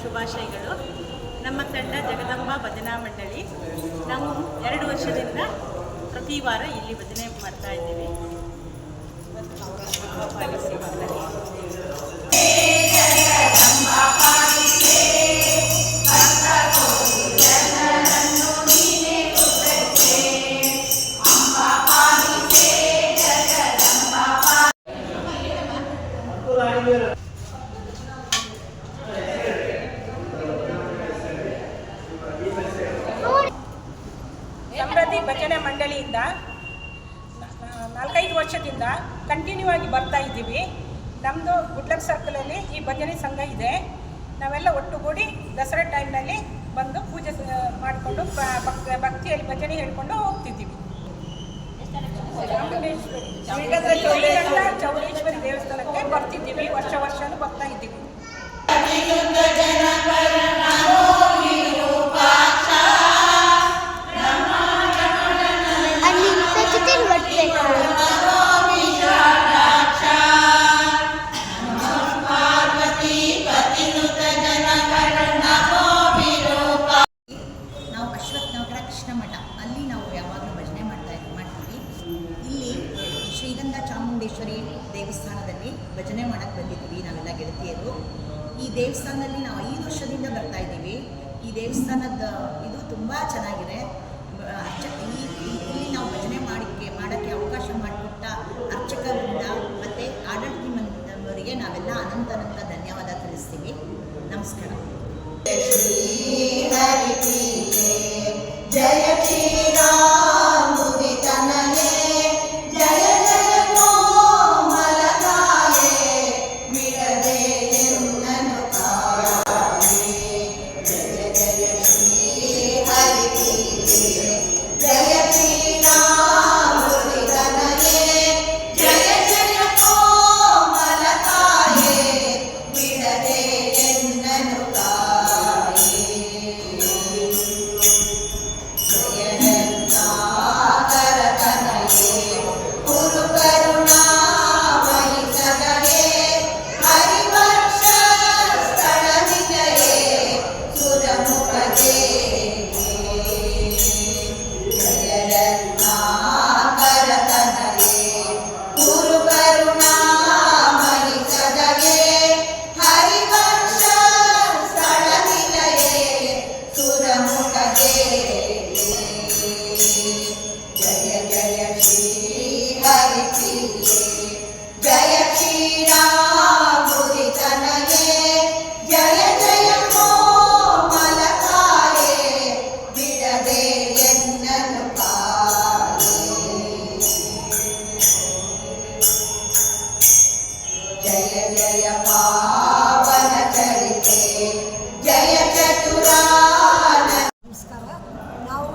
ಶುಭಾಶಯಗಳು. ನಮ್ಮ ತಂಡ ಜಗದಂಬಾ ಭಜನಾ ಮಂಡಳಿ. ನಾವು 2 ವರ್ಷದಿಂದ ಪ್ರತಿ ವಾರ ಇಲ್ಲಿ ಭಜನೆ ಮಾಡ್ತಾ ಇದ್ದೀವಿ. ಸಮೃದ್ಧಿ ಭಜನೆ ಮಂಡಳಿಯಿಂದ 4-5 ವರ್ಷದಿಂದ ಕಂಟಿನ್ಯೂ ಆಗಿ ಬರ್ತಾ ಇದ್ದೀವಿ. ನಮ್ಮದು ಗುಡ್ಲಕ್ ಸರ್ಕಲಲ್ಲಿ ಈ ಭಜನೆ ಸಂಘ ಇದೆ. ನಾವೆಲ್ಲ ಒಟ್ಟುಗೂಡಿ ದಸರಾ ಟೈಮ್ನಲ್ಲಿ ಬಂದು ಪೂಜೆ ಮಾಡಿಕೊಂಡು ಭಕ್ತಿಯಲ್ಲಿ ಭಜನೆ ಹೇಳ್ಕೊಂಡು ಹೋಗ್ತಿದ್ದೀವಿ. ಚೌಡೇಶ್ವರಿ ದೇವಸ್ಥಾನಕ್ಕೆ ಬರ್ತಿದ್ದೀವಿ. ವರ್ಷನೂ ಬರ್ತಾ ಇದ್ದೀವಿ. ಅಲ್ಲಿ ನಾವು ಯಾವಾಗಲೂ ಭಜನೆ ಮಾಡ್ತೀವಿ. ಇಲ್ಲಿ ಶ್ರೀಗಂಧ ಚಾಮುಂಡೇಶ್ವರಿ ದೇವಸ್ಥಾನದಲ್ಲಿ ಭಜನೆ ಮಾಡಕ್ಕೆ ಬಂದಿದ್ದೀವಿ ನಾವೆಲ್ಲ ಗೆಳತಿಯರು. ಈ ದೇವಸ್ಥಾನದಲ್ಲಿ ನಾವು 5 ವರ್ಷದಿಂದ ಬರ್ತಾ ಇದ್ದೀವಿ. ಈ ದೇವಸ್ಥಾನದ ಇದು ತುಂಬ ಚೆನ್ನಾಗಿದೆ. ಇಲ್ಲಿ ನಾವು ಭಜನೆ ಮಾಡೋಕ್ಕೆ ಅವಕಾಶ ಮಾಡಿಕೊಟ್ಟ ಅರ್ಚಕರಿಂದ ಮತ್ತು ಆಡಳಿತ ಮಂಡಳಿಯವರಿಗೆ ನಾವೆಲ್ಲ ಅನಂತ ಧನ್ಯವಾದ ತಿಳಿಸ್ತೀವಿ. ನಮಸ್ಕಾರ. ಜಯ ಶ್ರೀರಾಮ ಮುದಿತನಯೇ ಜಯ ಜಯ ಕೋಮಲಕಾಯೇ ಬಿಡದೆ ಎನ್ನನು ಕಾಯೇ ಜಯ ಜಯ ಶ್ರೀ ಹರಿಪ್ರಿಯೇ ಜಯ ಶ್ರೀರಾಮ ಮುದಿತನಯೇ ಜಯ ಜಯ ಕೋಮಲಕಾಯೇ ಬಿಡದೆ ಎನ್ನನು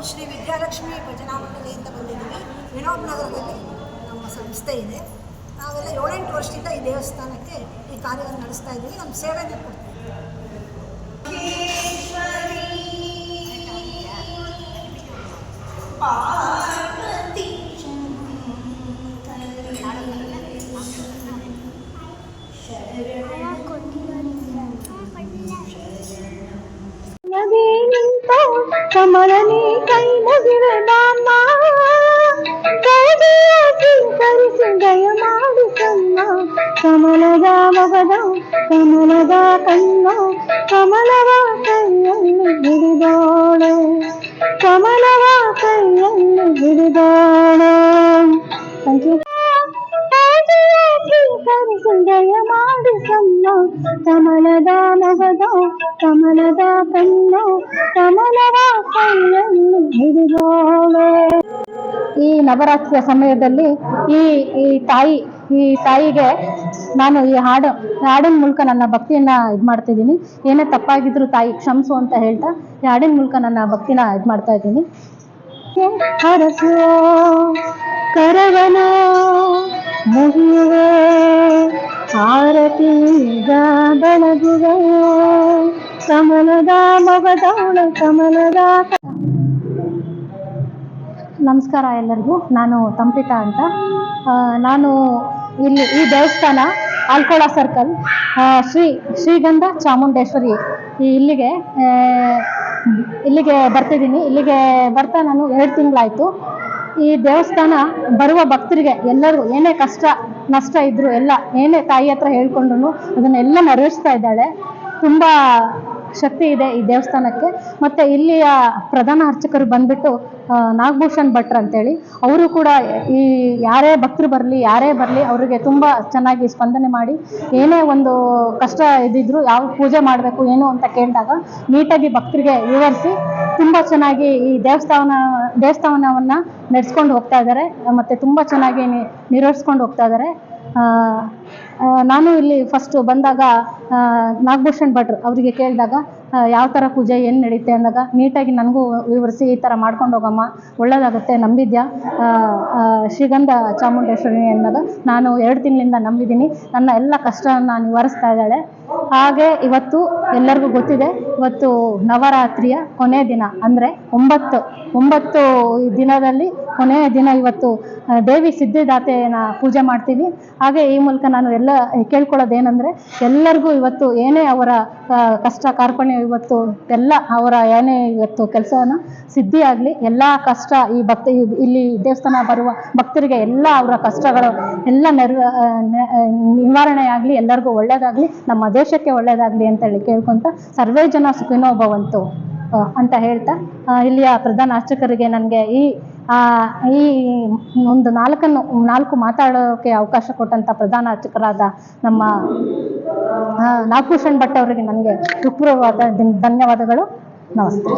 ಶ್ರೀ ವಿದ್ಯಾಲಕ್ಷ್ಮಿ ಭಜನಾ ಮಂಡಳಿಯಿಂದ ಬಂದಿದ್ದೀವಿ. ವಿನೋದ್ ನಗರದಲ್ಲಿ ನಮ್ಮ ಸಂಸ್ಥೆ ಇದೆ. ನಾವೆಲ್ಲ 7-8 ವರ್ಷದಿಂದ ಈ ದೇವಸ್ಥಾನಕ್ಕೆ ಈ ಕಾರ್ಯವನ್ನು ನಡೆಸ್ತಾ ಇದ್ದೀವಿ. ನಮ್ಮ ಸೇವೆಯನ್ನು ಕೊಡ್ತೀವಿ. ಕಮಲನಿ ಕೈ ಮುಗಿರದಾನ ಕರಿಸಿ ಗಯ ಮಾಡಿಸನ್ನ ಕಮಲದ ಮೊಗದ ಕಮಲದ ಕಣ್ಣ ಕಮಲವ ಕೈಯಲ್ಲಿ ಹಿಡಿದೋಳೆ ಕಮಲವ ಕೈಯಲ್ಲಿ ಹಿಡಿದೋಳೆ. Thank you. ಕರಿಸಿಂಗಯ ಮಾಡಿಸನ್ನ ಕಮಲದ ಮೊಗದ ಕಮಲದ ಕಣ್ಣು ಕಮಲವ ಕೈಯಲ್ಲಿ ಹಿಡಿದೋಳೆ. ಈ ನವರಾತ್ರಿಯ ಸಮಯದಲ್ಲಿ ಈ ತಾಯಿಗೆ ನಾನು ಈ ಹಾಡಿನ ಮೂಲಕ ನನ್ನ ಭಕ್ತಿಯನ್ನ ಇದು ಮಾಡ್ತಿದ್ದೀನಿ. ಏನೇ ತಪ್ಪಾಗಿದ್ರು ತಾಯಿ ಕ್ಷಮಿಸು ಅಂತ ಹೇಳ್ತಾ ಈ ಹಾಡಿನ ಮೂಲಕ ನನ್ನ ಭಕ್ತಿನ ಇದು ಮಾಡ್ತಾ ಇದ್ದೀನಿ. ಹರಸೋ ಕರವನ ಮುಗಿಯುವೆ ಆರತಿಗ ಬೆಳಗುವೆ ಕಮಲದ ಮೊಗದವಳ ಕಮಲದ. ನಮಸ್ಕಾರ ಎಲ್ಲರಿಗೂ. ನಾನು ತಂಪಿತಾ ಅಂತ. ನಾನು ಈ ದೇವಸ್ಥಾನ ಆಲ್ಕೋಳ ಸರ್ಕಲ್ ಶ್ರೀಗಂಧ ಚಾಮುಂಡೇಶ್ವರಿ ಇಲ್ಲಿಗೆ ಬರ್ತಿದ್ದೀನಿ. ಇಲ್ಲಿಗೆ ಬರ್ತಾ ನಾನು 2 ತಿಂಗಳಾಯಿತು. ಈ ದೇವಸ್ಥಾನ ಬರುವ ಭಕ್ತರಿಗೆ ಎಲ್ಲರಿಗೂ ಏನೇ ಕಷ್ಟ ನಷ್ಟ ಇದ್ದರೂ ಎಲ್ಲ ಏನೇ ತಾಯಿ ಹತ್ರ ಹೇಳ್ಕೊಂಡ್ರು ಅದನ್ನೆಲ್ಲ ನೆರವೇರಿಸ್ತಾ ಇದ್ದಾಳೆ. ತುಂಬ ಶಕ್ತಿ ಇದೆ ಈ ದೇವಸ್ಥಾನಕ್ಕೆ. ಮತ್ತು ಇಲ್ಲಿಯ ಪ್ರಧಾನ ಅರ್ಚಕರು ಬಂದ್ಬಿಟ್ಟು ನಾಗಭೂಷಣ್ ಭಟ್ರು ಅಂತೇಳಿ, ಅವರು ಕೂಡ ಈ ಯಾರೇ ಭಕ್ತರು ಬರಲಿ ಯಾರೇ ಬರಲಿ ಅವರಿಗೆ ತುಂಬ ಚೆನ್ನಾಗಿ ಸ್ಪಂದನೆ ಮಾಡಿ ಏನೇ ಒಂದು ಕಷ್ಟ ಇದ್ದಿದ್ರು ಯಾವ ಪೂಜೆ ಮಾಡಬೇಕು ಏನು ಅಂತ ಕೇಳಿದಾಗ ನೀಟಾಗಿ ಭಕ್ತರಿಗೆ ವಿವರಿಸಿ ತುಂಬ ಚೆನ್ನಾಗಿ ಈ ದೇವಸ್ಥಾನವನ್ನು ನಡೆಸ್ಕೊಂಡು ಹೋಗ್ತಾ ಇದ್ದಾರೆ. ಮತ್ತು ತುಂಬ ಚೆನ್ನಾಗಿ ನಿರ್ವಹಿಸ್ಕೊಂಡು ಹೋಗ್ತಾ ಇದ್ದಾರೆ. ನಾನು ಇಲ್ಲಿ ಫಸ್ಟು ಬಂದಾಗ ನಾಗಭೂಷಣ್ ಭಟ್ರು ಅವರಿಗೆ ಕೇಳಿದಾಗ ಯಾವ ಥರ ಪೂಜೆ ಏನು ನಡೀತೆ ಅಂದಾಗ ನೀಟಾಗಿ ನನಗೂ ವಿವರಿಸಿ ಈ ಥರ ಮಾಡ್ಕೊಂಡು ಹೋಗಮ್ಮ ಒಳ್ಳೆಯದಾಗುತ್ತೆ, ನಂಬಿದ್ಯಾ ಶ್ರೀಗಂಧ ಚಾಮುಂಡೇಶ್ವರಿ ಅಂದಾಗ ನಾನು 2 ತಿಂಗಳಿಂದ ನಂಬಿದ್ದೀನಿ, ನನ್ನ ಎಲ್ಲ ಕಷ್ಟವನ್ನು ನಿವಾರಿಸ್ತಾ ಇದ್ದಾಳೆ. ಹಾಗೆ ಇವತ್ತು ಎಲ್ಲರಿಗೂ ಗೊತ್ತಿದೆ, ಇವತ್ತು ನವರಾತ್ರಿಯ ಕೊನೆಯ ದಿನ ಅಂದರೆ 9 ದಿನದಲ್ಲಿ ಕೊನೆಯ ದಿನ ಇವತ್ತು ದೇವಿ ಸಿದ್ಧಿದಾತೆಯನ್ನು ಪೂಜೆ ಮಾಡ್ತೀವಿ. ಹಾಗೆ ಈ ಮೂಲಕ ನಾನು ಎಲ್ಲ ಕೇಳ್ಕೊಳ್ಳೋದೇನೆಂದರೆ ಎಲ್ಲರಿಗೂ ಇವತ್ತು ಏನೇ ಅವರ ಕಷ್ಟ ಕಾರ್ಪಣ್ಯ ಇವತ್ತು ಎಲ್ಲ ಅವರ ಏನೇ ಇವತ್ತು ಕೆಲಸವನ್ನು ಸಿದ್ಧಿಯಾಗಲಿ, ಎಲ್ಲ ಕಷ್ಟ ಇಲ್ಲಿ ದೇವಸ್ಥಾನ ಬರುವ ಭಕ್ತರಿಗೆ ಎಲ್ಲ ಅವರ ಕಷ್ಟಗಳು ಎಲ್ಲ ನಿವಾರಣೆ ಆಗಲಿ, ಎಲ್ಲರಿಗೂ ಒಳ್ಳೆಯದಾಗಲಿ, ನಮ್ಮ ದೇಶಕ್ಕೆ ಒಳ್ಳೆಯದಾಗಲಿ ಅಂತೇಳಿ ಕೇಳ್ಕೊತ ಸರ್ವೇ ಜನ ಸುಖಿನೋ ಭವಂತು ಅಂತ ಹೇಳ್ತಾ ಇಲ್ಲಿಯ ಪ್ರಧಾನ ಅರ್ಚಕರಿಗೆ ನನಗೆ ಈ ಒಂದು 4 ಮಾತಾಡೋಕ್ಕೆ ಅವಕಾಶ ಕೊಟ್ಟಂಥ ಪ್ರಧಾನ ಅರ್ಚಕರಾದ ನಮ್ಮ ನಾಗಭೂಷಣ್ ಭಟ್ ಅವರಿಗೆ ನನಗೆ ಹೃತ್ಪೂರ್ವಕವಾದ ಧನ್ಯವಾದಗಳು. ನಮಸ್ತೆ.